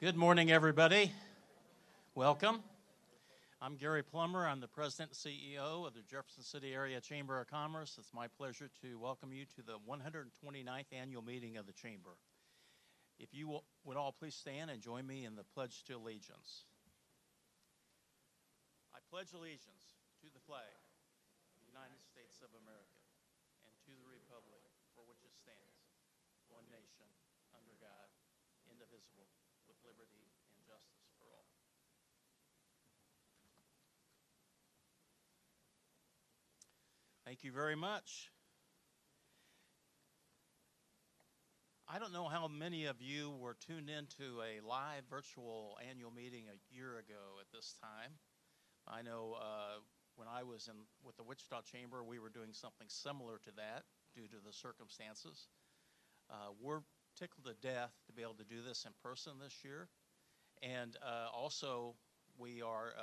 Good morning, everybody. Welcome. I'm Gary Plummer. I'm the President and CEO of the Jefferson City Area Chamber of Commerce. It's my pleasure to welcome you to the 129th Annual Meeting of the Chamber. If you would all please stand and join me in the Pledge to Allegiance. I pledge allegiance to the flag of the United States of America and to the republic for which it stands, one nation, under God, indivisible, with liberty and justice for all. Thank you very much. I don't know how many of you were tuned into a live virtual annual meeting a year ago at this time. I know when I was with the Wichita Chamber, we were doing something similar to that due to the circumstances. We're tickled to death to be able to do this in person this year. And also, we are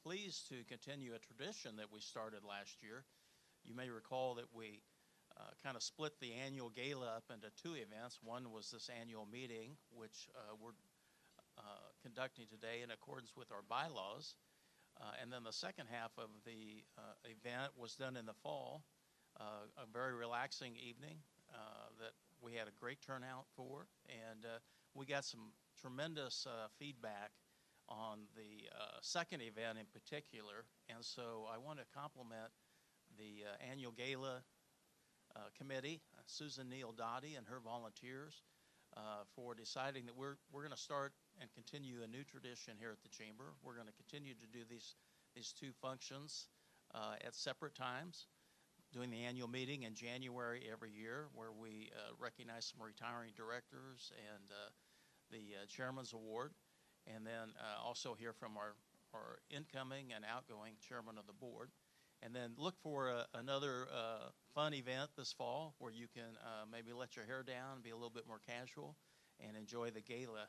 pleased to continue a tradition that we started last year. You may recall that we kind of split the annual gala up into two events. One was this annual meeting, which we're conducting today in accordance with our bylaws. And then the second half of the event was done in the fall, a very relaxing evening that we had a great turnout for. And we got some tremendous feedback on the second event in particular. And so I want to compliment the annual gala committee, Susan Neal Dottie and her volunteers, for deciding that we're going to start and continue a new tradition here at the Chamber. We're going to continue to do these two functions at separate times, doing the annual meeting in January every year, where we recognize some retiring directors and the Chairman's Award, and then also hear from our incoming and outgoing Chairman of the Board. And then look for another fun event this fall where you can maybe let your hair down, be a little bit more casual, and enjoy the gala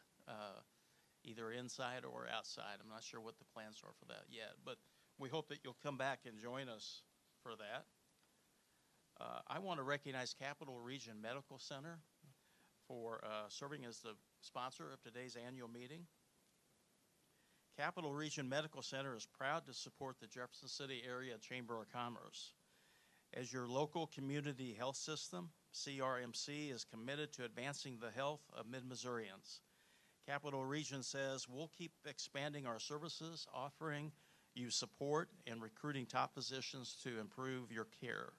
either inside or outside. I'm not sure what the plans are for that yet, but we hope that you'll come back and join us for that. I want to recognize Capital Region Medical Center for serving as the sponsor of today's annual meeting. Capital Region Medical Center is proud to support the Jefferson City Area Chamber of Commerce. As your local community health system, CRMC is committed to advancing the health of Mid-Missourians. Capital Region says we'll keep expanding our services, offering you support and recruiting top physicians to improve your care.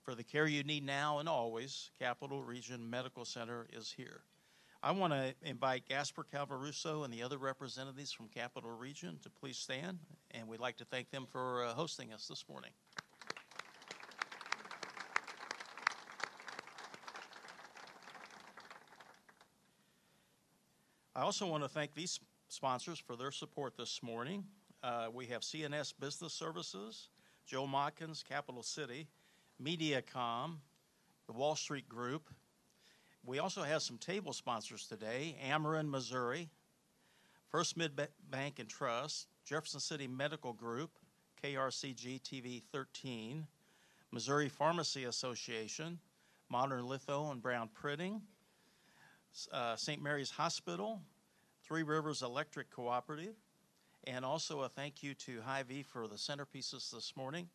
For the care you need now and always, Capital Region Medical Center is here. I want to invite Gasper Calvaruso and the other representatives from Capital Region to please stand, and we'd like to thank them for hosting us this morning. I also want to thank these sponsors for their support this morning. We have CNS Business Services, Joe Modkins, Capital City, Mediacom, the Wall Street Group. We also have some table sponsors today: Ameren, Missouri, First Mid-Bank and Trust, Jefferson City Medical Group, KRCG TV 13, Missouri Pharmacy Association, Modern Litho and Brown Printing, St. Mary's Hospital, Three Rivers Electric Cooperative, and also a thank you to Hy-Vee for the centerpieces this morning.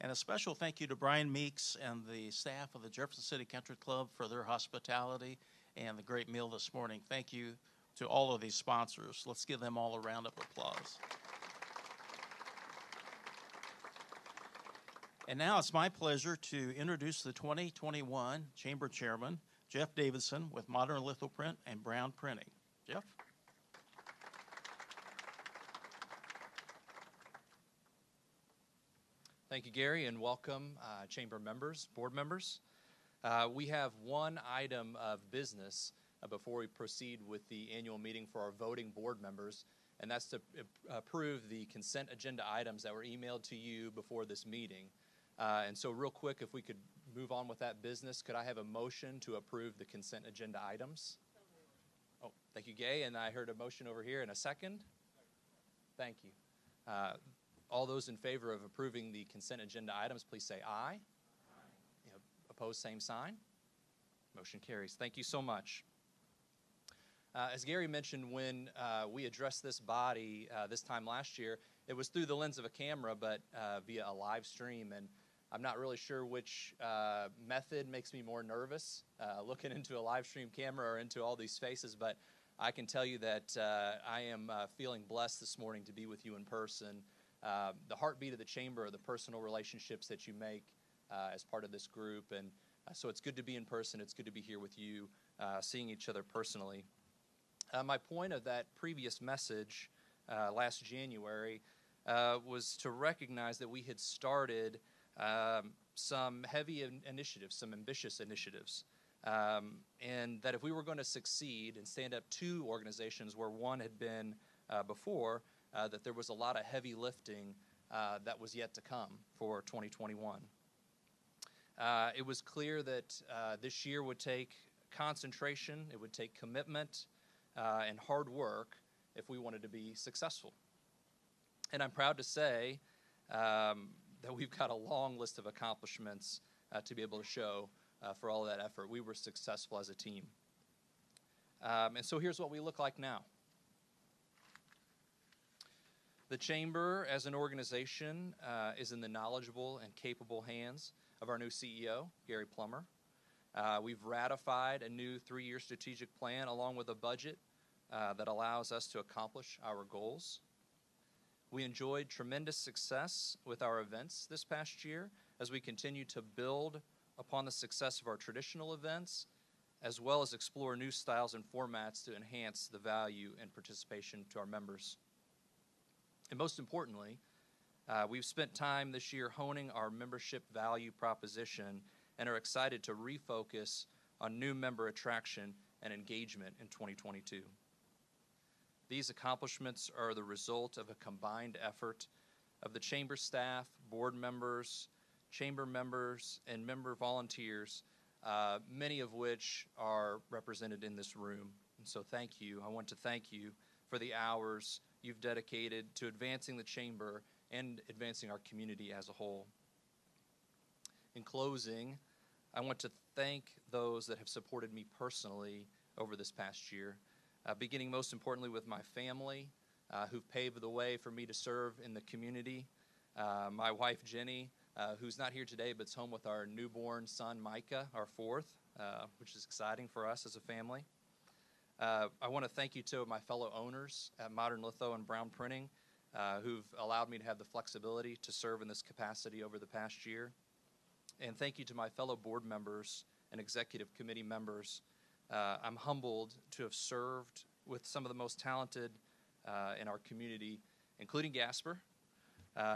And a special thank you to Brian Meeks and the staff of the Jefferson City Country Club for their hospitality and the great meal this morning. Thank you to all of these sponsors. Let's give them all a round of applause. And now it's my pleasure to introduce the 2021 Chamber Chairman, Jeff Davidson, with Modern Lithoprint and Brown Printing. Jeff? Thank you, Gary, and welcome, Chamber members, board members. We have one item of business before we proceed with the annual meeting for our voting board members, and that's to approve the consent agenda items that were emailed to you before this meeting. And so real quick, if we could move on with that business, could I have a motion to approve the consent agenda items? Oh, thank you, Gay, and I heard a motion over here in a second. Thank you. All those in favor of approving the consent agenda items, please say aye. Aye. Opposed, same sign. Motion carries. Thank you so much. As Gary mentioned, when we addressed this body this time last year, it was through the lens of a camera, but via a live stream. And I'm not really sure which method makes me more nervous, looking into a live stream camera or into all these faces. But I can tell you that I am feeling blessed this morning to be with you in person. The heartbeat of the chamber are the personal relationships that you make as part of this group. And so it's good to be in person. It's good to be here with you, seeing each other personally. My point of that previous message last January was to recognize that we had started some heavy initiatives, some ambitious initiatives, and that if we were going to succeed and stand up two organizations where one had been before, that there was a lot of heavy lifting that was yet to come for 2021. It was clear that this year would take concentration, it would take commitment, and hard work if we wanted to be successful. And I'm proud to say that we've got a long list of accomplishments to be able to show for all of that effort. We were successful as a team. And so here's what we look like now. The Chamber, as an organization, is in the knowledgeable and capable hands of our new CEO, Gary Plummer. We've ratified a new 3-year strategic plan along with a budget that allows us to accomplish our goals. We enjoyed tremendous success with our events this past year as we continue to build upon the success of our traditional events, as well as explore new styles and formats to enhance the value and participation to our members. And most importantly, we've spent time this year honing our membership value proposition and are excited to refocus on new member attraction and engagement in 2022. These accomplishments are the result of a combined effort of the Chamber staff, board members, Chamber members, and member volunteers, many of which are represented in this room. And so thank you. I want to thank you for the hours you've dedicated to advancing the Chamber and advancing our community as a whole. In closing, I want to thank those that have supported me personally over this past year, beginning most importantly with my family, who've paved the way for me to serve in the community, my wife Jenny, who's not here today but is home with our newborn son Micah, our fourth, which is exciting for us as a family. I want to thank you to my fellow owners at Modern Litho and Brown Printing, who've allowed me to have the flexibility to serve in this capacity over the past year. And thank you to my fellow board members and executive committee members. I'm humbled to have served with some of the most talented in our community, including Gasper,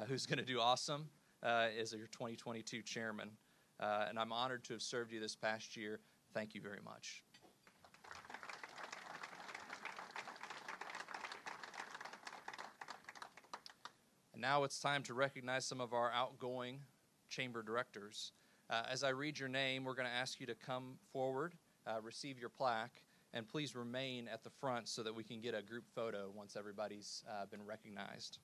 who's going to do awesome as your 2022 chairman. And I'm honored to have served you this past year. Thank you very much. And now it's time to recognize some of our outgoing chamber directors. As I read your name, we're going to ask you to come forward, receive your plaque, and please remain at the front so that we can get a group photo once everybody's been recognized.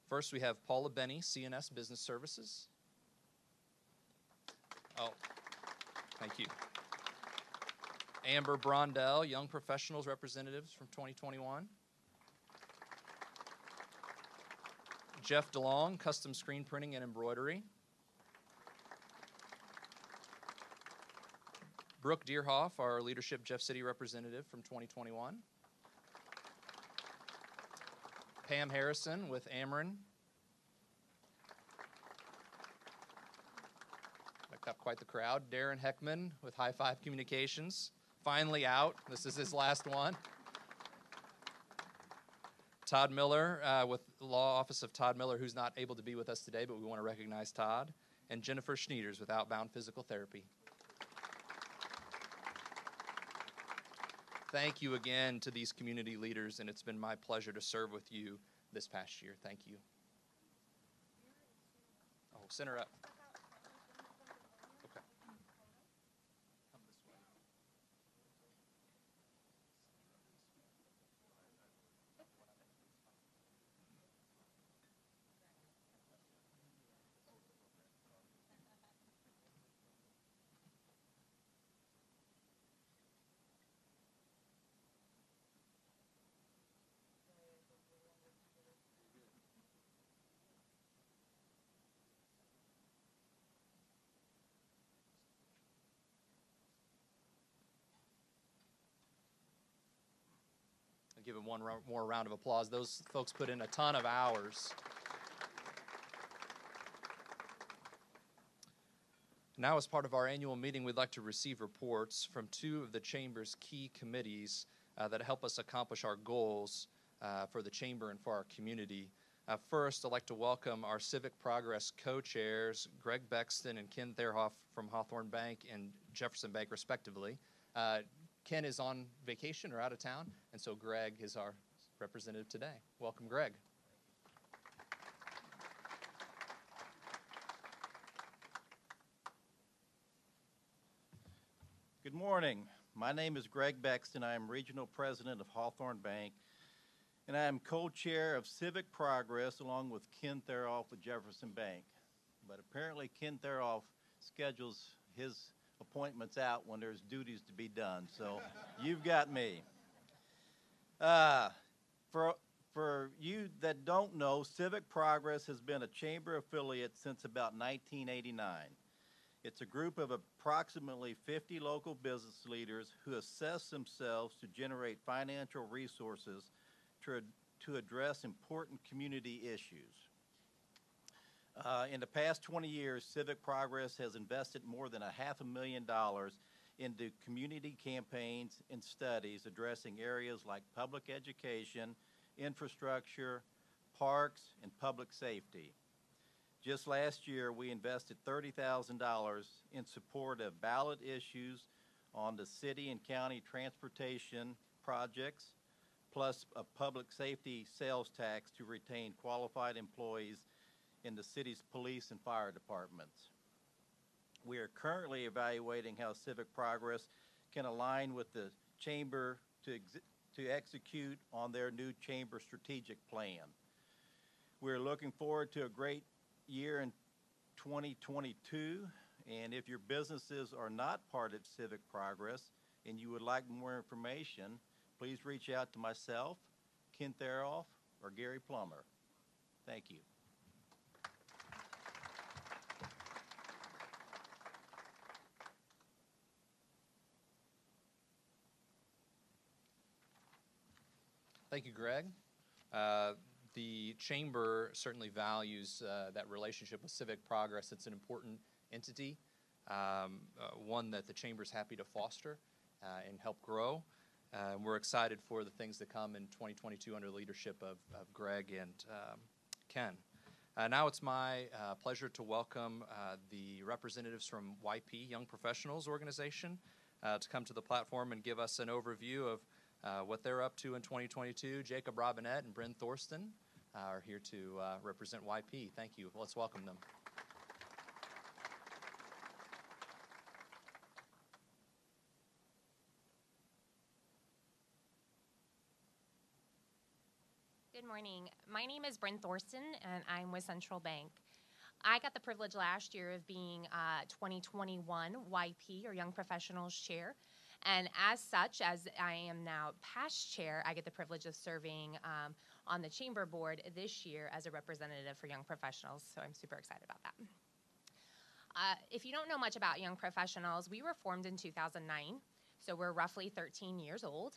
First, we have Paula Benny, CNS Business Services. Oh, thank you. Amber Brondell, Young Professionals Representatives from 2021. Jeff DeLong, Custom Screen Printing and Embroidery. Brooke Deerhoff, our Leadership Jeff City Representative from 2021. Pam Harrison with Ameren. Picked up quite the crowd. Darren Heckman with High Five Communications. Finally out. This is his last one. Todd Miller with the Law Office of Todd Miller, who's not able to be with us today, but we want to recognize Todd. And Jennifer Schneiders with Outbound Physical Therapy. Thank you again to these community leaders, and it's been my pleasure to serve with you this past year. Thank you. Oh, center up. Okay. Come this way. give them one more round of applause. Those folks put in a ton of hours. Now, as part of our annual meeting, we'd like to receive reports from two of the Chamber's key committees that help us accomplish our goals for the Chamber and for our community. First, I'd like to welcome our Civic Progress co-chairs, Greg Bexton and Ken Therhoff from Hawthorne Bank and Jefferson Bank, respectively. Ken is on vacation or out of town, and so Greg is our representative today. Welcome, Greg. Good morning. My name is Greg Bexton. I am Regional President of Hawthorne Bank, and I am co-chair of Civic Progress along with Ken Therhoff with Jefferson Bank. But apparently Ken Therhoff schedules his appointments out when there's duties to be done, so you've got me. For you that don't know, Civic Progress has been a Chamber affiliate since about 1989. It's a group of approximately 50 local business leaders who assess themselves to generate financial resources to address important community issues. In the past 20 years, Civic Progress has invested more than $500,000 into community campaigns and studies addressing areas like public education, infrastructure, parks, and public safety. Just last year, we invested $30,000 in support of ballot issues on the city and county transportation projects, plus a public safety sales tax to retain qualified employees in the city's police and fire departments. We are currently evaluating how Civic Progress can align with the Chamber to execute on their new Chamber strategic plan. We're looking forward to a great year in 2022, and if your businesses are not part of Civic Progress and you would like more information, please reach out to myself, Ken Therhoff, or Gary Plummer. Thank you. Thank you, Greg. The Chamber certainly values that relationship with Civic Progress. It's an important entity, one that the Chamber is happy to foster and help grow. We're excited for the things that come in 2022 under the leadership of Greg and Ken. Now it's my pleasure to welcome the representatives from YP, Young Professionals Organization, to come to the platform and give us an overview of what they're up to in 2022. Jacob Robinette and Bryn Thorsten are here to represent YP. Thank you. Let's welcome them. Good morning. My name is Bryn Thorsten, and I'm with Central Bank. I got the privilege last year of being 2021 YP, or Young Professionals Chair. And as such, as I am now past chair, I get the privilege of serving on the Chamber Board this year as a representative for Young Professionals, so I'm super excited about that. If you don't know much about Young Professionals, we were formed in 2009, so we're roughly 13 years old.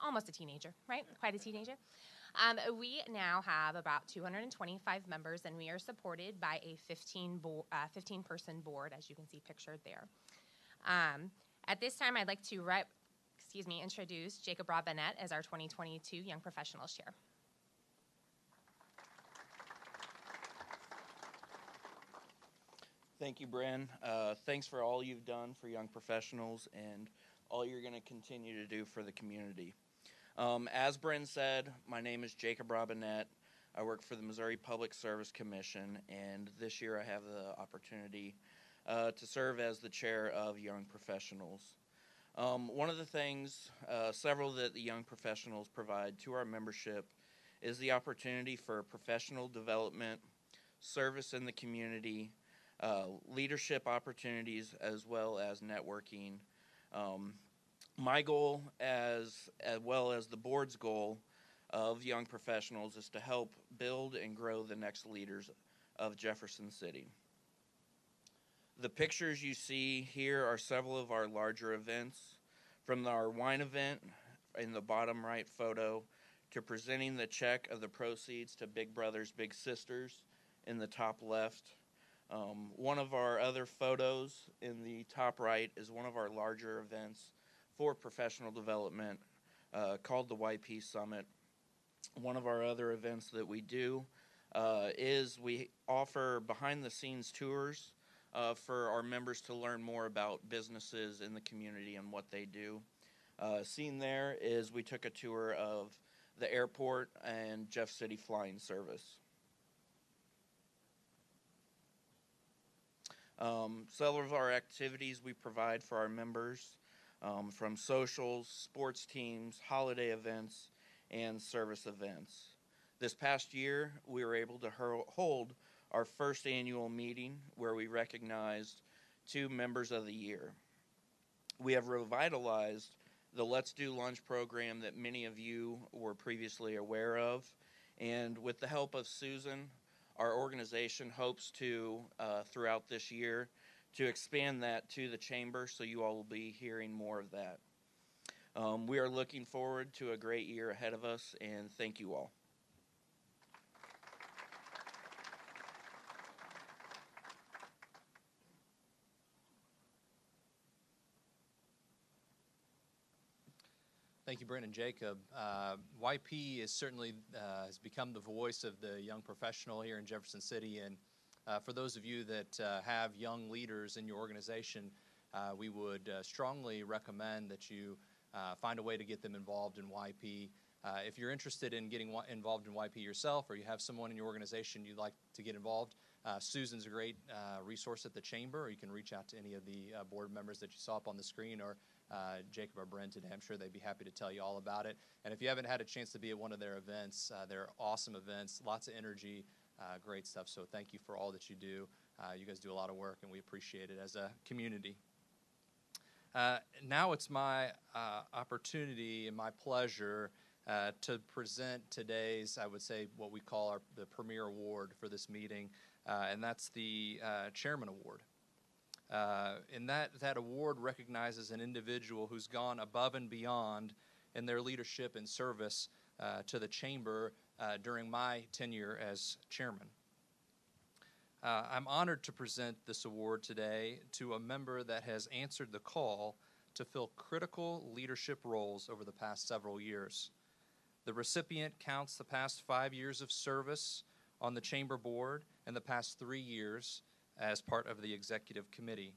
Almost a teenager, right? Quite a teenager. We now have about 225 members, and we are supported by a 15-person board, as you can see pictured there. At this time, I'd like to introduce Jacob Robinette as our 2022 Young Professionals Chair. Thank you, Bryn. Thanks for all you've done for young professionals and all you're going to continue to do for the community. As Bryn said, my name is Jacob Robinette. I work for the Missouri Public Service Commission, and this year I have the opportunity to serve as the chair of Young Professionals. One of the things, several that the Young Professionals provide to our membership is the opportunity for professional development, service in the community, leadership opportunities, as well as networking. My goal, as well as the board's goal of Young Professionals, is to help build and grow the next leaders of Jefferson City. The pictures you see here are several of our larger events, from our wine event in the bottom right photo to presenting the check of the proceeds to Big Brothers Big Sisters in the top left. One of our other photos in the top right is one of our larger events for professional development called the YP Summit. One of our other events that we do is we offer behind-the-scenes tours for our members to learn more about businesses in the community and what they do. Seen there is we took a tour of the airport and Jeff City Flying Service. Several of our activities we provide for our members, from socials, sports teams, holiday events, and service events. This past year, we were able to hold our first annual meeting where we recognized 2 members of the year. We have revitalized the Let's Do Lunch program that many of you were previously aware of, and with the help of Susan, our organization hopes to, throughout this year, to expand that to the chamber, so you all will be hearing more of that. We are looking forward to a great year ahead of us, and thank you all. Thank you, Brent and Jacob. YP is certainly has become the voice of the young professional here in Jefferson City, and for those of you that have young leaders in your organization, we would strongly recommend that you find a way to get them involved in YP. If you're interested in getting involved in YP yourself, or you have someone in your organization you'd like to get involved, Susan's a great resource at the chamber, or you can reach out to any of the board members that you saw up on the screen, or Jacob or Brent today. I'm sure they'd be happy to tell you all about it. And if you haven't had a chance to be at one of their events, they're awesome events, lots of energy, great stuff. So thank you for all that you do. You guys do a lot of work, and we appreciate it as a community. Now it's my opportunity and my pleasure to present today's, I would say, what we call the premier award for this meeting, and that's the Chairman Award. And that award recognizes an individual who's gone above and beyond in their leadership and service to the chamber during my tenure as chairman. I'm honored to present this award today to a member that has answered the call to fill critical leadership roles over the past several years. The recipient counts the past 5 years of service on the chamber board and the past 3 years as part of the executive committee.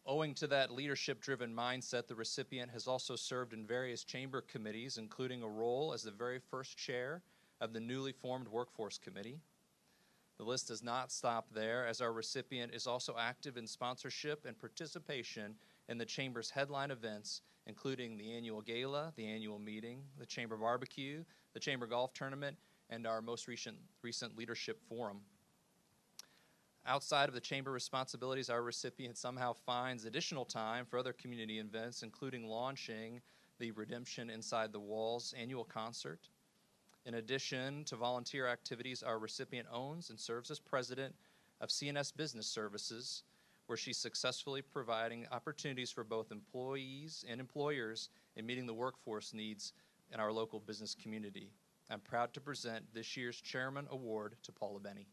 Owing to that leadership-driven mindset, the recipient has also served in various chamber committees, including a role as the very first chair of the newly formed Workforce Committee. The list does not stop there, as our recipient is also active in sponsorship and participation in the chamber's headline events, including the annual gala, the annual meeting, the chamber barbecue, the chamber golf tournament, and our most recent leadership forum. Outside of the chamber responsibilities, our recipient somehow finds additional time for other community events, including launching the Redemption Inside the Walls annual concert. In addition to volunteer activities, our recipient owns and serves as president of CNS Business Services, where she's successfully providing opportunities for both employees and employers in meeting the workforce needs in our local business community. I'm proud to present this year's Chairman Award to Paula Benny.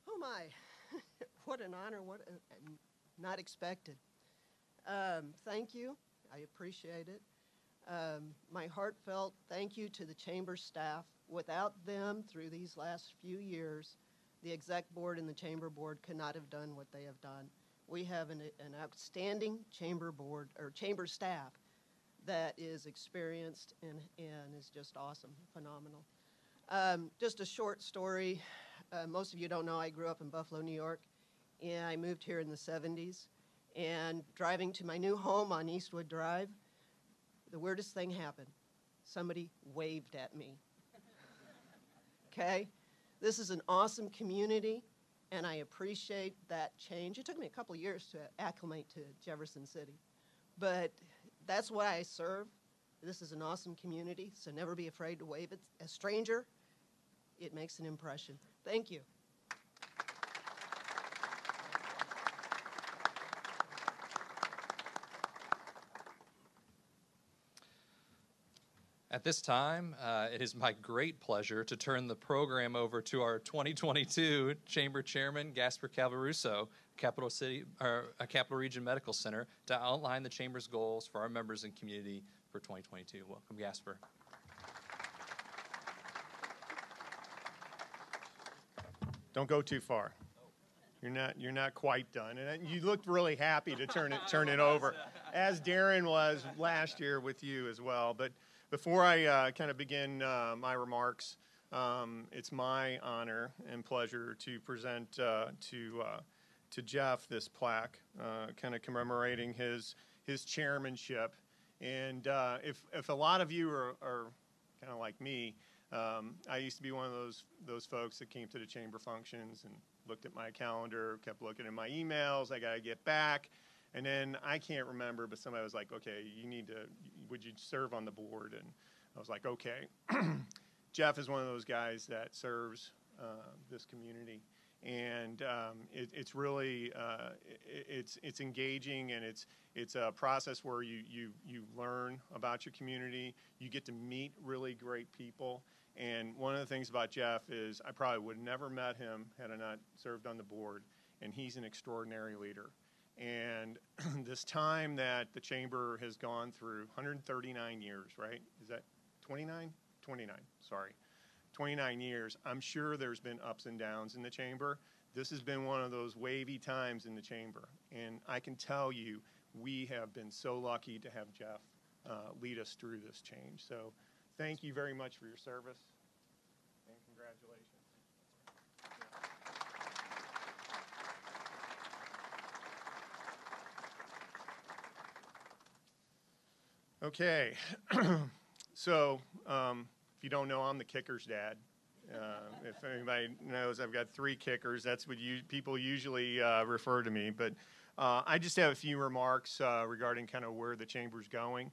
Oh my, what an honor, not expected. Thank you, I appreciate it. My heartfelt thank you to the chamber staff. Without them, through these last few years, the exec board and the chamber board could not have done what they have done. We have an outstanding chamber board, or chamber staff, that is experienced and is just awesome, phenomenal. Just a short story. Most of you don't know I grew up in Buffalo, New York, and I moved here in the 70s. And driving to my new home on Eastwood Drive, the weirdest thing happened. Somebody waved at me. Okay? This is an awesome community, and I appreciate that change. It took me a couple of years to acclimate to Jefferson City, but that's why I serve. This is an awesome community, so never be afraid to wave at a stranger. It makes an impression. Thank you. At this time, it is my great pleasure to turn the program over to our 2022 Chamber Chairman, Gasper Calvaruso, Capital Region Medical Center, to outline the Chamber's goals for our members and community for 2022. Welcome, Gasper. Don't go too far. You're not quite done. And you looked really happy to turn it over, as Darren was last year with you as well. But before I kind of begin my remarks, it's my honor and pleasure to present to Jeff this plaque, kind of commemorating his chairmanship. And if a lot of you are kind of like me, I used to be one of those folks that came to the chamber functions and looked at my calendar, kept looking at my emails. I got to get back. And then I can't remember, but somebody was like, okay, would you serve on the board? And I was like, okay. Jeff is one of those guys that serves this community. And it's really, it's engaging, and it's a process where you learn about your community. You get to meet really great people. And one of the things about Jeff is I probably would have never met him had I not served on the board. And he's an extraordinary leader. And this time that the chamber has gone through, 139 years, right? Is that 29? 29, sorry. 29 years. I'm sure there's been ups and downs in the chamber. This has been one of those wavy times in the chamber. And I can tell you, we have been so lucky to have Jeff lead us through this change. So thank you very much for your service, and congratulations. Okay, so if you don't know, I'm the kicker's dad. If anybody knows, I've got 3 kickers. That's what people usually refer to me. But I just have a few remarks regarding kind of where the chamber's going.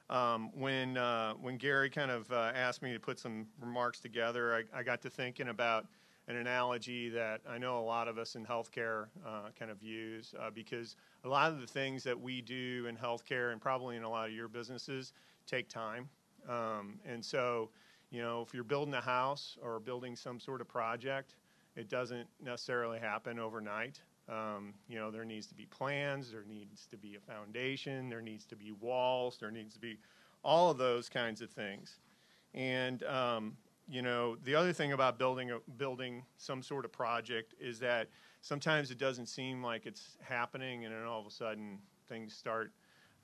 When Gary kind of asked me to put some remarks together, I got to thinking about an analogy that I know a lot of us in healthcare kind of use, because a lot of the things that we do in healthcare, and probably in a lot of your businesses, take time. And so, if you're building a house or building some sort of project, it doesn't necessarily happen overnight. There needs to be plans, there needs to be a foundation, there needs to be walls, there needs to be all of those kinds of things. And the other thing about building some sort of project is that sometimes it doesn't seem like it's happening, and then all of a sudden things start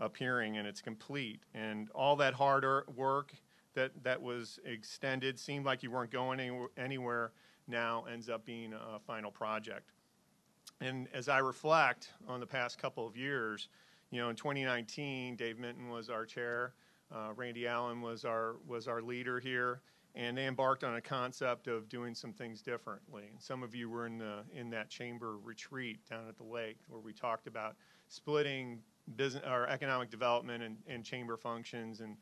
appearing and it's complete. And all that hard work that was extended, seemed like you weren't going anywhere, now ends up being a final project. And as I reflect on the past couple of years, in 2019, Dave Minton was our chair, Randy Allen was our leader here, and they embarked on a concept of doing some things differently. And some of you were in that chamber retreat down at the lake, where we talked about splitting business or economic development and chamber functions. And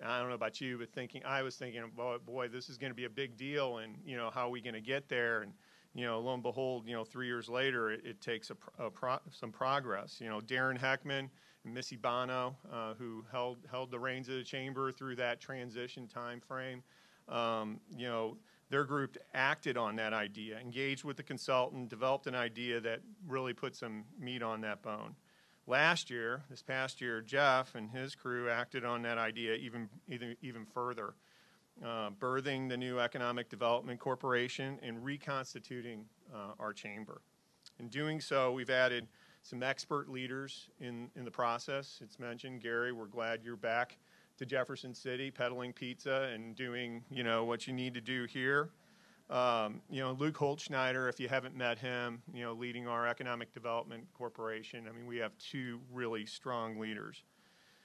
I don't know about you, but I was thinking, boy, this is going to be a big deal, and how are we going to get there? And lo and behold, 3 years later, it takes some progress. Darren Heckman and Missy Bono, who held the reins of the chamber through that transition time frame, their group acted on that idea, engaged with the consultant, developed an idea that really put some meat on that bone. This past year, Jeff and his crew acted on that idea even further, birthing the new Economic Development Corporation and reconstituting our chamber. In doing so, we've added some expert leaders in the process. It's mentioned, Gary, we're glad you're back to Jefferson City, peddling pizza and doing, what you need to do here. Luke Holtschneider, if you haven't met him, leading our Economic Development Corporation. I mean, we have two really strong leaders.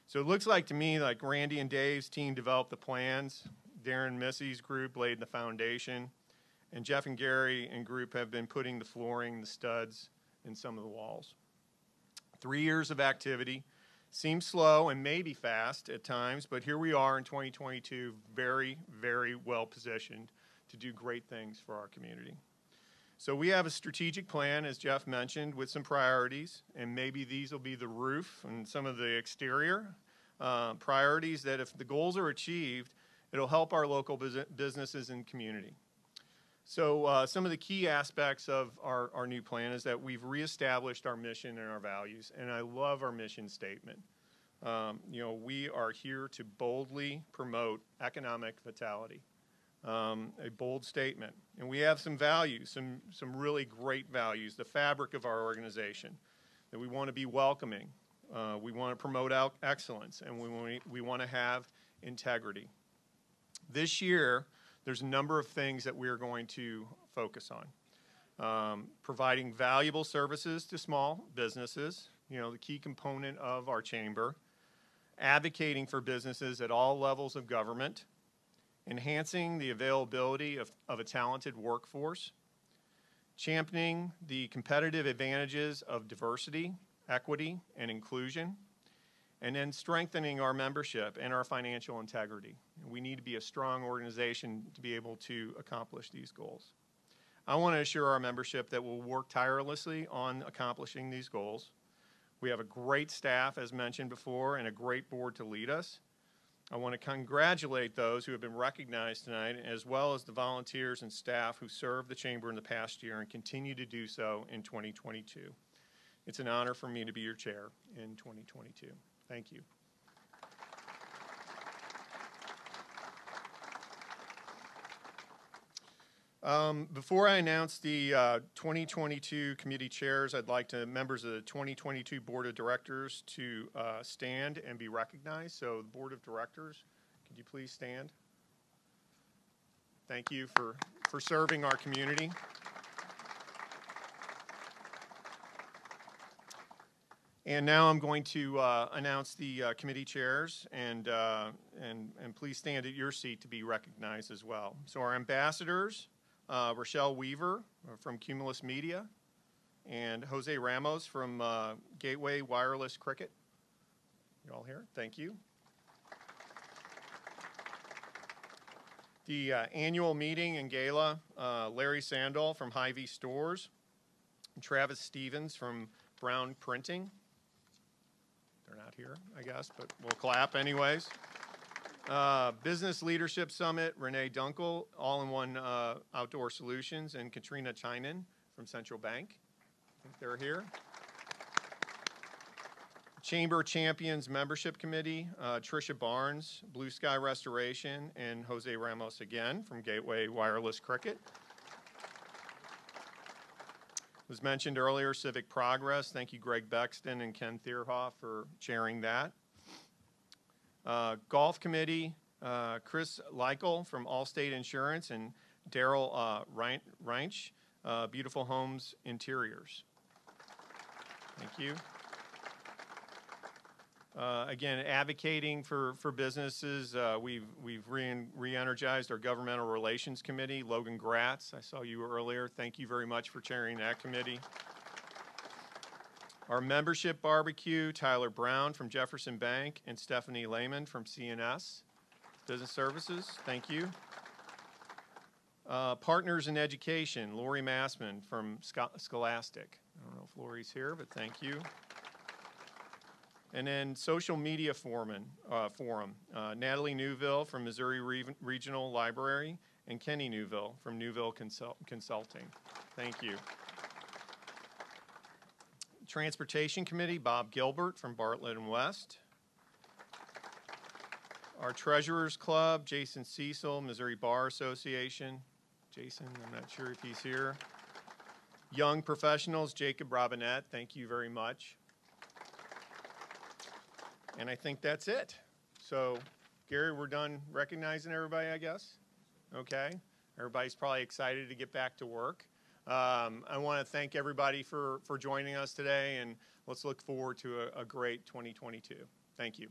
So it looks like to me like Randy and Dave's team developed the plans. Darren Missy's group laid the foundation. And Jeff and Gary and group have been putting the flooring, the studs, in some of the walls. 3 years of activity. Seems slow and maybe fast at times, but here we are in 2022, very, very well positioned to do great things for our community. So we have a strategic plan, as Jeff mentioned, with some priorities, and maybe these will be the roof and some of the exterior priorities that if the goals are achieved, it'll help our local businesses and community. So some of the key aspects of our new plan is that we've reestablished our mission and our values, and I love our mission statement. We are here to boldly promote economic vitality. A bold statement. And we have some values, some really great values, the fabric of our organization, that we want to be welcoming, we want to promote excellence, and we want to have integrity. This year, there's a number of things that we're going to focus on. Providing valuable services to small businesses, the key component of our chamber. Advocating for businesses at all levels of government. Enhancing the availability of a talented workforce, championing the competitive advantages of diversity, equity, and inclusion, and then strengthening our membership and our financial integrity. We need to be a strong organization to be able to accomplish these goals. I want to assure our membership that we'll work tirelessly on accomplishing these goals. We have a great staff, as mentioned before, and a great board to lead us. I want to congratulate those who have been recognized tonight, as well as the volunteers and staff who served the Chamber in the past year and continue to do so in 2022. It's an honor for me to be your chair in 2022. Thank you. Before I announce the 2022 committee chairs, I'd like members of the 2022 Board of Directors to stand and be recognized. So the Board of Directors, could you please stand? Thank you for serving our community. And now I'm going to announce the committee chairs, and please stand at your seat to be recognized as well. So our ambassadors, Rochelle Weaver from Cumulus Media, and Jose Ramos from Gateway Wireless Cricket. You all here? Thank you. The annual meeting and gala, Larry Sandall from Hy-Vee Stores, and Travis Stevens from Brown Printing. They're not here, I guess, but we'll clap anyways. Business Leadership Summit, Renee Dunkel, All-in-One Outdoor Solutions, and Katrina Chinen from Central Bank. I think they're here. Chamber Champions Membership Committee, Tricia Barnes, Blue Sky Restoration, and Jose Ramos again from Gateway Wireless Cricket. Was mentioned earlier, Civic Progress. Thank you, Greg Bexton and Ken Thierhoff, for chairing that. Golf Committee, Chris Leichel from Allstate Insurance, and Daryl Reinsch, Beautiful Homes Interiors. Thank you. Again, advocating for businesses, we've re-energized our Governmental Relations Committee. Logan Gratz, I saw you earlier. Thank you very much for chairing that committee. Our membership barbecue, Tyler Brown from Jefferson Bank and Stephanie Lehman from CNS Business Services. Thank you. Partners in Education, Lori Massman from Scholastic. I don't know if Lori's here, but thank you. And then Social Media Forum, Natalie Newville from Missouri Regional Library and Kenny Newville from Newville Consulting. Thank you. Transportation Committee, Bob Gilbert from Bartlett and West. Our Treasurers Club, Jason Cecil, Missouri Bar Association. Jason, I'm not sure if he's here. Young Professionals, Jacob Robinette, thank you very much. And I think that's it. So Gary, we're done recognizing everybody, I guess. Okay. Everybody's probably excited to get back to work. I want to thank everybody for joining us today, and let's look forward to a great 2022. Thank you.